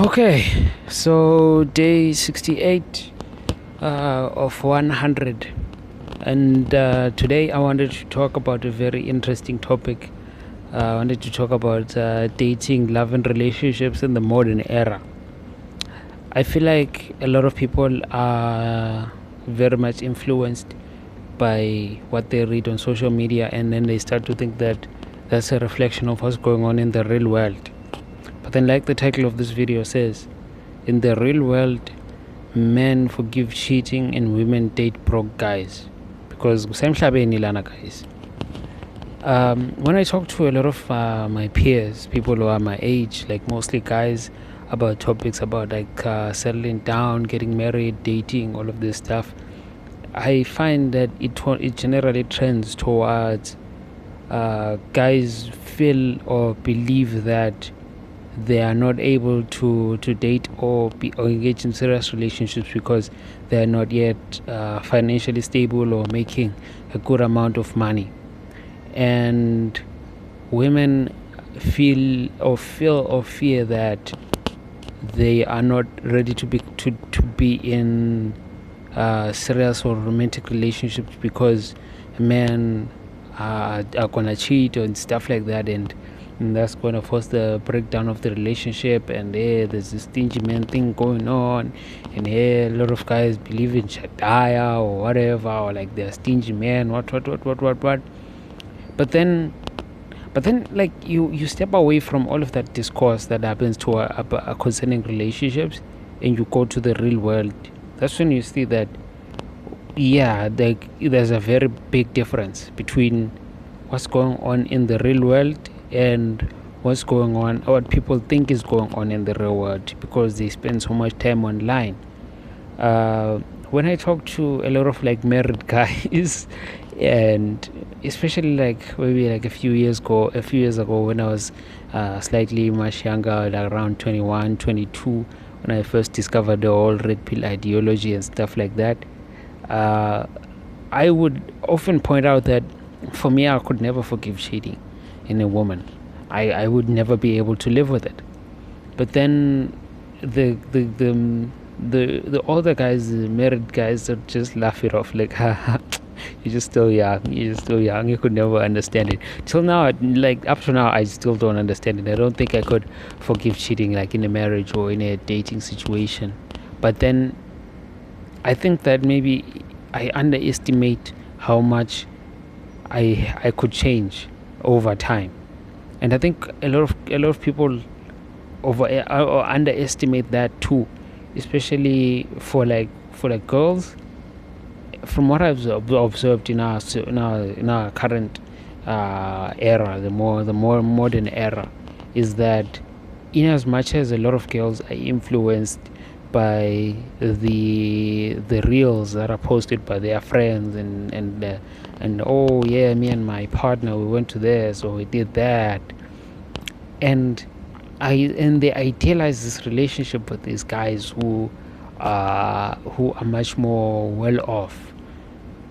Okay, so day 68 of 100, and today I wanted to talk about a very interesting topic. I wanted to talk about dating, love, and relationships in the modern era. I feel like a lot of people are very much influenced by what they read on social media, and then they start to think that that's a reflection of what's going on in the real world. But then, like the title of this video says, in the real world, men forgive cheating and women date broke guys. Because kusemhlabeni lana, guys. When I talk to a lot of my peers, people who are my age, like mostly guys, about topics about like settling down, getting married, dating, all of this stuff, I find that it generally trends towards guys feel or believe that they are not able to date or engage in serious relationships because they are not yet financially stable or making a good amount of money. And women feel or fear that they are not ready to be in serious or romantic relationships because men are gonna cheat and stuff like that, and that's going to force the breakdown of the relationship. And there's this stingy man thing going on, and a lot of guys believe in Shaddai or whatever, or like they're stingy men, what. But then like you step away from all of that discourse that happens to concerning relationships, and you go to the real world. That's when you see that there's a very big difference between what's going on in the real world and what's going on, what people think is going on in the real world, because they spend so much time online. When I talk to a lot of like married guys, and especially like maybe like a few years ago when I was slightly much younger, like around 21, 22, when I first discovered the whole red pill ideology and stuff like that, I would often point out that for me, I could never forgive cheating in a woman. I would never be able to live with it. But then the older guys, the married guys, would just laugh it off like, you're just still young. You could never understand it. Till now, like up to now, I still don't understand it. I don't think I could forgive cheating, like in a marriage or in a dating situation. But then I think that maybe I underestimate how much I could change over time, and I think a lot of people or underestimate that too, especially for like girls. From what I've observed in our current era, the more modern era, is that in as much as a lot of girls are influenced by the reels that are posted by their friends, and oh yeah, me and my partner, we went to this or we did that, and they idealize this relationship with these guys who are much more well off.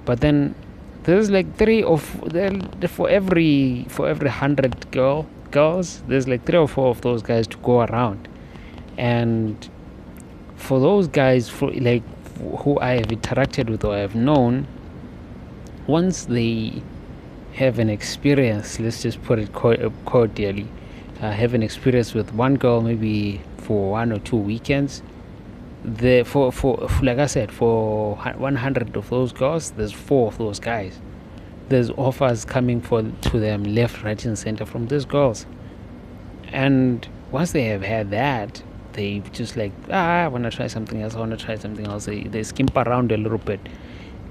But then there's like for every 100 girls, there's like 3 or 4 of those guys to go around. And for those guys, for like who I have interacted with or I have known, once they have an experience, let's just put it cordially, have an experience with one girl, maybe for 1 or 2 weekends, for like I said, for 100 of those girls, there's 4 of those guys. There's offers coming to them left, right, and center from these girls. And once they have had that, they just like, I want to try something else. They skimp around a little bit,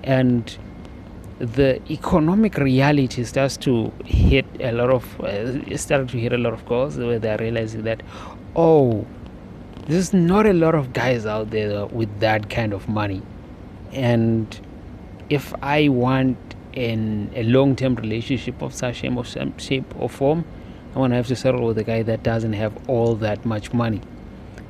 and the economic reality starts to hit a lot of girls, where they're realizing that, oh, there's not a lot of guys out there with that kind of money, and if I want in a long-term relationship of such shape or form, I want to have to settle with a guy that doesn't have all that much money.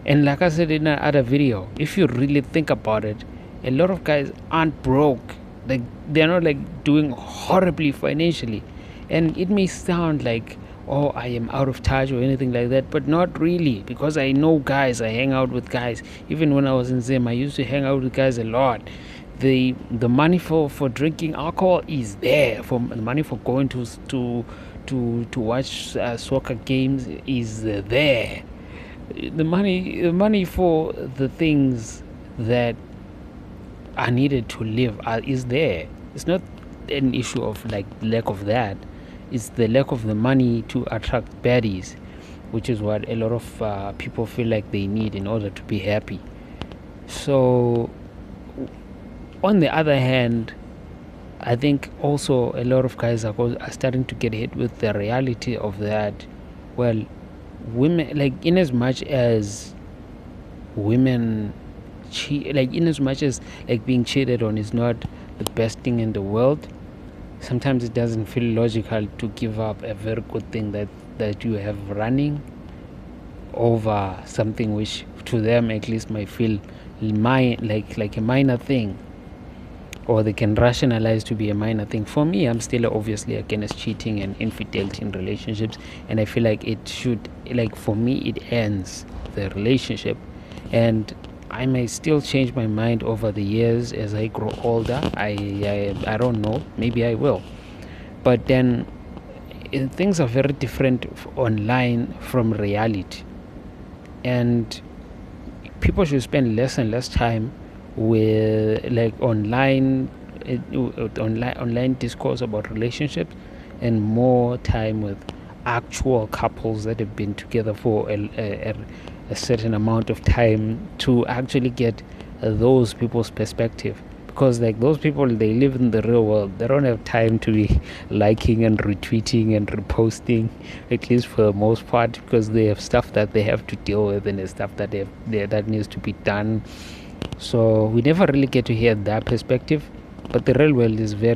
And like I said in another video, if you really think about it, a lot of guys aren't broke. Like they're not like doing horribly financially, and it may sound like, or I am out of touch or anything like that, but not really, because I know guys, I hang out with guys. Even when I was in Zim, I used to hang out with guys a lot. The money for drinking alcohol is there. For the money for going to watch soccer games is there. The money for the things that are needed to live is there. It's not an issue of like lack of that. It's the lack of the money to attract baddies, which is what a lot of people feel like they need in order to be happy. So on the other hand, I think also a lot of guys are starting to get hit with the reality of that. Well, women, like, in as much as women cheat, like, in as much as like being cheated on is not the best thing in the world, sometimes it doesn't feel logical to give up a very good thing that you have running over something which to them at least might feel like a minor thing, or they can rationalize to be a minor thing. For me, I'm still obviously against cheating and infidelity in relationships, and I feel like it should, like, for me, it ends the relationship. And I may still change my mind over the years as I grow older. I don't know, maybe I will. But then things are very different online from reality, and people should spend less and less time with like online discourse about relationships, and more time with actual couples that have been together for a certain amount of time, to actually get those people's perspective. Because like those people, they live in the real world, they don't have time to be liking and retweeting and reposting, at least for the most part, because they have stuff that they have to deal with, and there's stuff that needs to be done. So we never really get to hear that perspective. But the real world is very